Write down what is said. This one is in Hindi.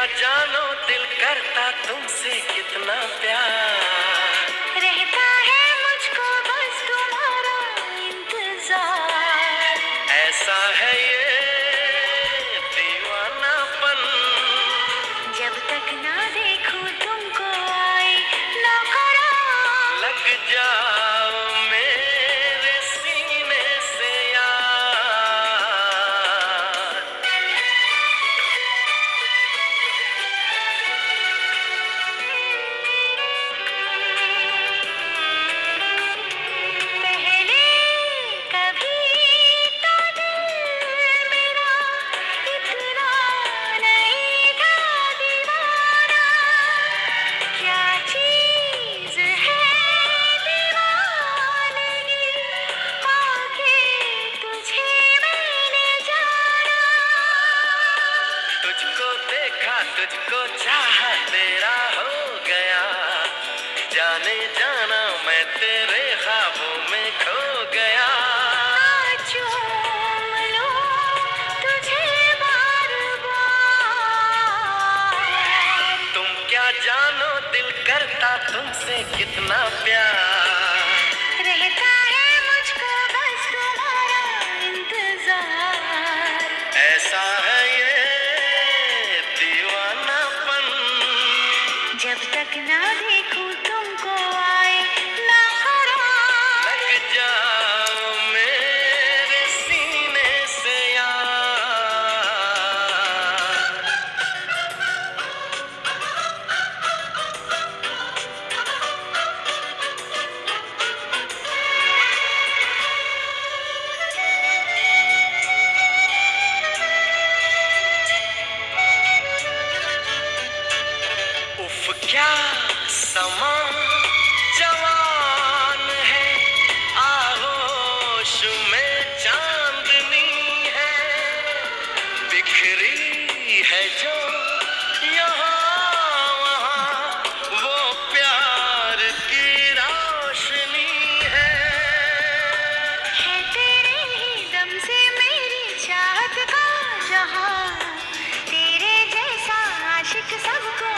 जानो दिल करता तुमसे कितना प्यार। रहता है मुझको बस तुम्हारा इंतजार। ऐसा है ये दीवानापन, जब तक ना देखूं तुमको आए ना करार। लग जाओ मेरे सीने से यार। पहले कभी तो दिल मेरा इतना नहीं था दीवाना। क्या चीज है दीवानगी, आके तुझे मैंने जाना। तुझको देखा तुझको चाहा तेरा हो गया, जाने जाना मैं तेरे ख्वाबों में खो गया। चूम लूं तुझे बार बार। तुम क्या जानो दिल करता तुमसे कितना प्यार। रहता है मुझको बस तुम्हारा इंतजार। ऐसा है ये दीवानापन, जब तक ना देखूं तुमको आए ना करार। लग जाओ मेरे सीने से यार। उफ क्या समा जवान है, आगोश में चांदनी है, बिखरी है जो यहाँ वहाँ वो प्यार की रोशनी है। है तेरे ही दम से मेरी चाहत का जहां, तेरे जैसा आशिक सबको